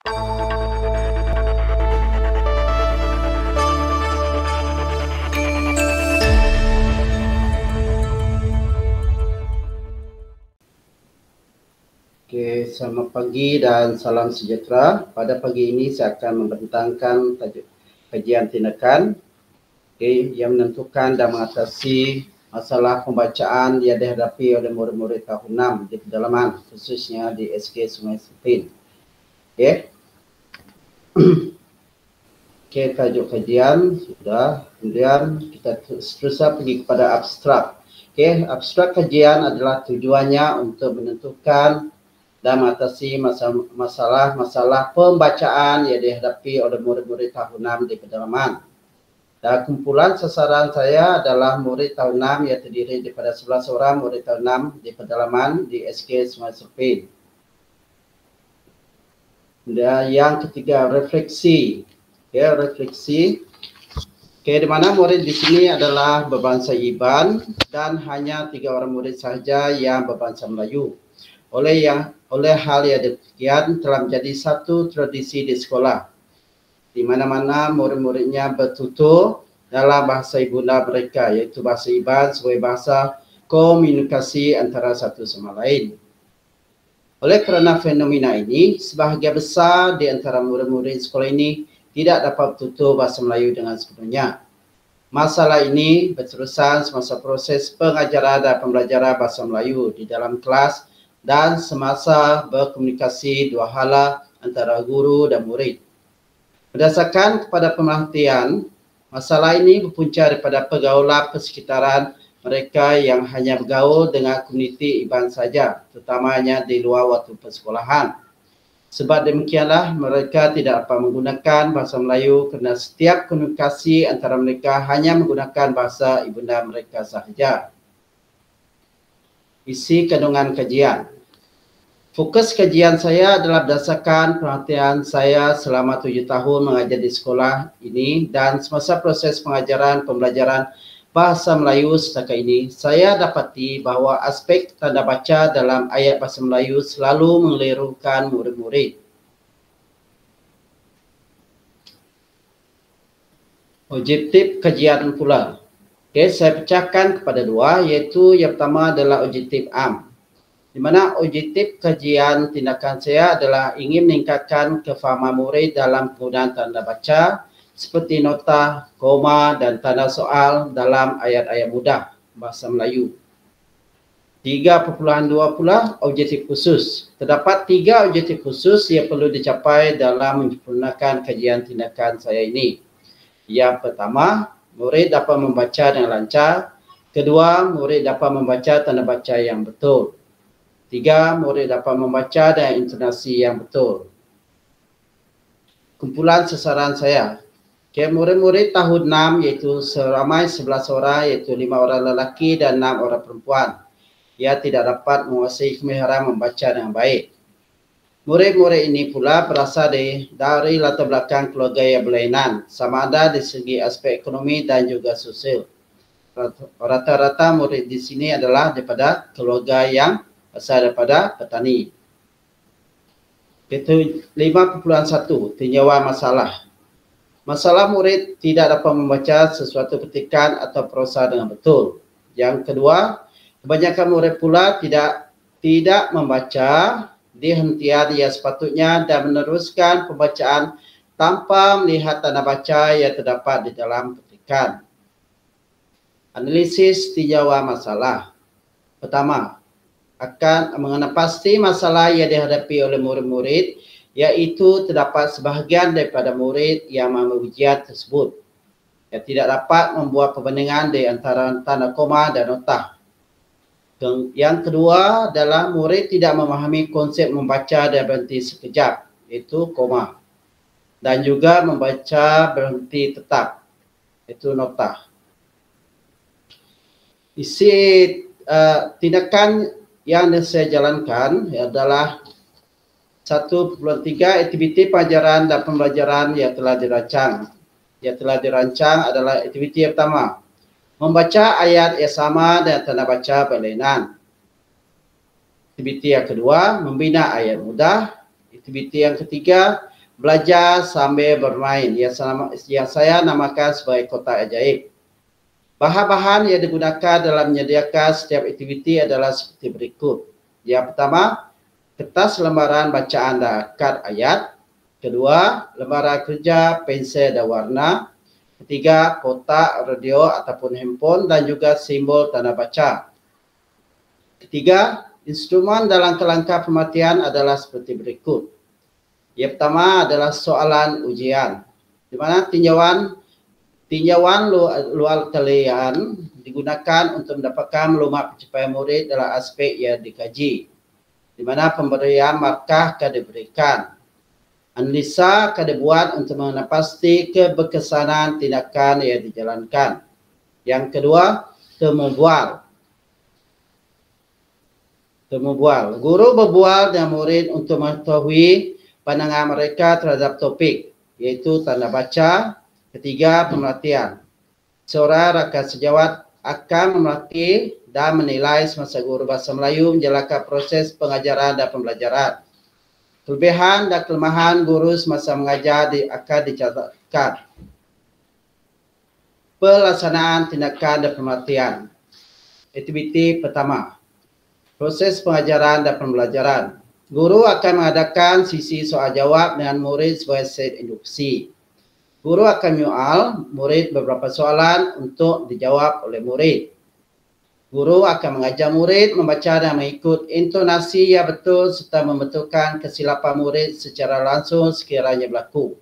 Oke, selamat pagi dan salam sejahtera. Pada pagi ini saya akan membentangkan tajuk kajian tindakan yang menentukan dan mengatasi masalah pembacaan yang dihadapi oleh murid-murid tahun 6 di pedalaman, khususnya di SK Sungai Sepin. Oke, tajuk kajian sudah. Kemudian kita teruslah pergi kepada abstrak. Abstrak kajian adalah tujuannya untuk menentukan dan mengatasi masalah pembacaan yang dihadapi oleh murid-murid tahun 6 di pedalaman. Dan kumpulan sasaran saya adalah murid tahun 6 yang terdiri daripada 11 orang murid tahun 6 di pedalaman di SK Sungai Sepin. Dan yang ketiga, refleksi. Refleksi. Di mana murid di sini adalah berbangsa Iban dan hanya 3 orang murid sahaja yang berbangsa Melayu. Oleh hal yang demikian telah menjadi satu tradisi di sekolah, di mana-mana murid-muridnya bertutur dalam bahasa ibunda mereka, iaitu bahasa Iban sebagai bahasa komunikasi antara satu sama lain. Oleh kerana fenomena ini, sebahagian besar di antara murid-murid sekolah ini tidak dapat bertutur bahasa Melayu dengan sepenuhnya. Masalah ini berterusan semasa proses pengajaran dan pembelajaran bahasa Melayu di dalam kelas dan semasa berkomunikasi dua hala antara guru dan murid. Berdasarkan kepada pemerhatian, masalah ini berpunca daripada pergaulan persekitaran mereka yang hanya bergaul dengan komuniti Iban saja, terutamanya di luar waktu persekolahan. Sebab demikianlah mereka tidak dapat menggunakan bahasa Melayu kerana setiap komunikasi antara mereka hanya menggunakan bahasa ibunda mereka sahaja. Isi kandungan kajian. Fokus kajian saya adalah berdasarkan perhatian saya selama 7 tahun mengajar di sekolah ini dan semasa proses pengajaran pembelajaran bahasa Melayu setakat ini, saya dapati bahawa aspek tanda baca dalam ayat bahasa Melayu selalu mengelirukan murid-murid. Objektif kajian pula. Saya pecahkan kepada 2, iaitu yang pertama adalah objektif am, di mana objektif kajian tindakan saya adalah ingin meningkatkan kefahaman murid dalam penggunaan tanda baca seperti nota, koma dan tanda soal dalam ayat-ayat mudah bahasa Melayu. 3.2 pula objektif khusus. Terdapat 3 objektif khusus yang perlu dicapai dalam menyempurnakan kajian tindakan saya ini. Yang pertama, murid dapat membaca dengan lancar. Kedua, murid dapat membaca tanda baca yang betul. 3, murid dapat membaca dengan intonasi yang betul. Kumpulan sasaran saya. Murid-murid tahun 6 iaitu seramai 11 orang, iaitu 5 orang lelaki dan 6 orang perempuan. Ia tidak dapat menguasai kemahiran membaca dengan baik. Murid-murid ini pula berasal dari latar belakang keluarga yang berlainan, sama ada di segi aspek ekonomi dan juga sosial. Rata-rata murid di sini adalah daripada keluarga yang asal daripada petani. Itu 5.1, tinjauan masalah. Masalah murid tidak dapat membaca sesuatu petikan atau prosa dengan betul. Yang kedua, kebanyakan murid pula tidak membaca di hentian yang sepatutnya dan meneruskan pembacaan tanpa melihat tanda baca yang terdapat di dalam petikan. Analisis tinjauan masalah. Pertama, akan mengenai pasti masalah yang dihadapi oleh murid-murid, iaitu terdapat sebahagian daripada murid yang mengambil ujian tersebut yang tidak dapat membuat perbandingan di antara tanda koma dan nota. Yang kedua adalah murid tidak memahami konsep membaca dan berhenti sekejap, iaitu koma, dan juga membaca berhenti tetap, iaitu nota. Isi tindakan yang saya jalankan adalah 1.3 aktiviti pengajaran dan pembelajaran yang telah dirancang. Yang telah dirancang adalah aktiviti yang pertama, membaca ayat yang sama dan tanda baca berlainan. Aktiviti yang kedua, membina ayat mudah. Aktiviti yang ketiga, belajar sambil bermain yang saya namakan sebagai kotak ajaib. Bahan-bahan yang digunakan dalam menyediakan setiap aktiviti adalah seperti berikut. Yang pertama, kertas lembaran bacaan dan kad ayat. Kedua, lembaran kerja, pensel dan warna. Ketiga, kotak, radio ataupun handphone dan juga simbol tanda baca. Ketiga, instrumen dalam kerangka pemerhatian adalah seperti berikut. Yang pertama adalah soalan ujian, di mana tinjauan luar talian digunakan untuk mendapatkan maklumat pencapaian murid dalam aspek yang dikaji, di mana pemberian markah akan diberikan. Analisa akan dibuat untuk menepasti keberkesanan tindakan yang dijalankan. Yang kedua, temu bual. Guru berbual dengan murid untuk mengetahui pandangan mereka terhadap topik, iaitu tanda baca. Ketiga, pemerhatian. Seorang rakan sejawat akan memerhati dan menilai semasa guru bahasa Melayu menjalankan proses pengajaran dan pembelajaran. Kelebihan dan kelemahan guru semasa mengajar akan dicatatkan. Pelaksanaan tindakan dan pemerhatian. Aktiviti pertama, proses pengajaran dan pembelajaran. Guru akan mengadakan sesi soal jawab dengan murid sebagai set induksi. Guru akan menyoal murid beberapa soalan untuk dijawab oleh murid. Guru akan mengajar murid membaca dan mengikut intonasi yang betul serta membetulkan kesilapan murid secara langsung sekiranya berlaku.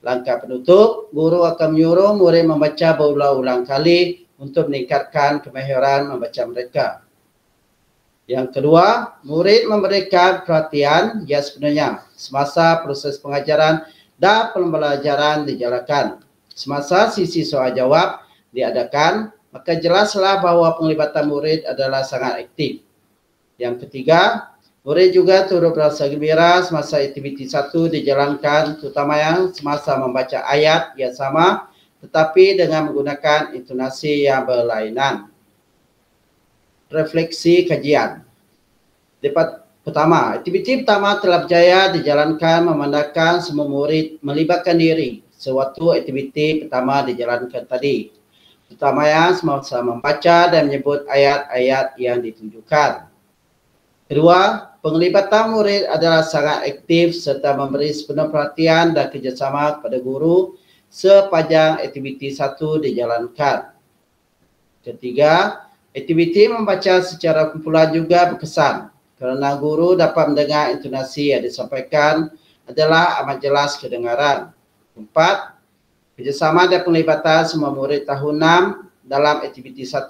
Langkah penutup, guru akan menyuruh murid membaca berulang-ulang kali untuk meningkatkan kemahiran membaca mereka. Yang kedua, murid memberikan perhatian yang sepenuhnya semasa proses pengajaran dan pembelajaran dijalankan. Semasa sesi soal jawab diadakan, maka jelaslah bahawa penglibatan murid adalah sangat aktif. Yang ketiga, murid juga turut berasa gembira semasa aktiviti 1 dijalankan, terutama yang semasa membaca ayat yang sama tetapi dengan menggunakan intonasi yang berlainan. Refleksi kajian. Pertama, aktiviti pertama telah berjaya dijalankan memandangkan semua murid melibatkan diri sewaktu aktiviti pertama dijalankan tadi. Terutama yang semasa membaca dan menyebut ayat-ayat yang ditunjukkan. Kedua, penglibatan murid adalah sangat aktif serta memberi sepenuh perhatian dan kerjasama kepada guru sepanjang aktiviti 1 dijalankan. Ketiga, aktiviti membaca secara kumpulan juga berkesan kerana guru dapat mendengar intonasi yang disampaikan adalah amat jelas kedengaran. Empat, kerjasama dan penglibatan semua murid tahun 6 dalam aktiviti 1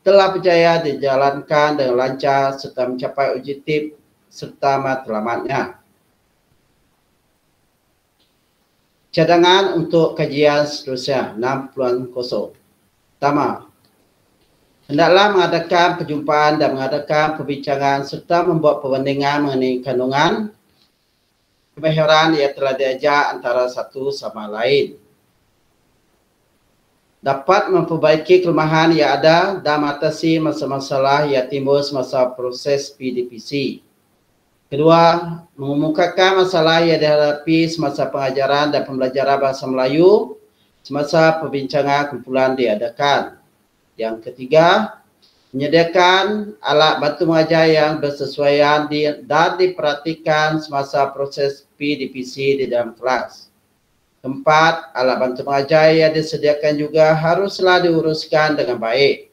telah berjaya dijalankan dengan lancar serta mencapai objektif serta matlamatnya. Cadangan untuk kajian seterusnya 6.0. Pertama, hendaklah mengadakan perjumpaan dan mengadakan perbincangan serta membuat perbandingan mengenai kandungan kemahiran yang telah diajar antara satu sama lain. Dapat memperbaiki kelemahan yang ada dan mengatasi masalah-masalah yang timbul semasa proses PDPC. Kedua, mengemukakan masalah yang dihadapi semasa pengajaran dan pembelajaran bahasa Melayu semasa perbincangan kumpulan diadakan. Yang ketiga, menyediakan alat bantu mengajar yang bersesuaian dan diperhatikan semasa proses PDPC di dalam kelas. Keempat, alat bantu mengajar yang disediakan juga haruslah diuruskan dengan baik.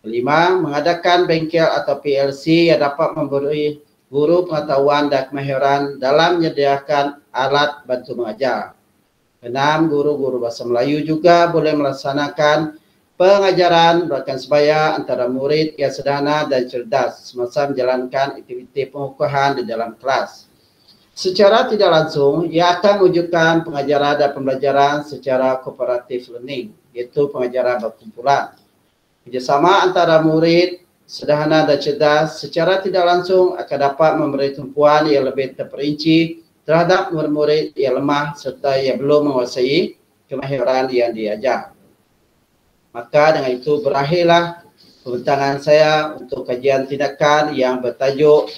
Kelima, mengadakan bengkel atau PLC yang dapat memberi guru pengetahuan dan kemahiran dalam menyediakan alat bantu mengajar. Keenam, guru-guru bahasa Melayu juga boleh melaksanakan pengajaran berakan sebaya antara murid yang sederhana dan cerdas semasa menjalankan aktiviti pengukuhan di dalam kelas. Secara tidak langsung, ia akan mewujudkan pengajaran dan pembelajaran secara cooperative learning, iaitu pengajaran berkumpulan. Kerjasama antara murid sederhana dan cerdas secara tidak langsung akan dapat memberi tumpuan yang lebih terperinci terhadap murid-murid yang lemah serta yang belum menguasai kemahiran yang diajar. Maka dengan itu berakhirlah pembincangan saya untuk kajian tindakan yang bertajuk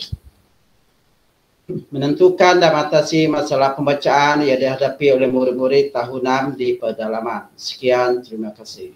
menentukan dan mengatasi masalah pembacaan yang dihadapi oleh murid-murid tahun 6 di pedalaman. Sekian, terima kasih.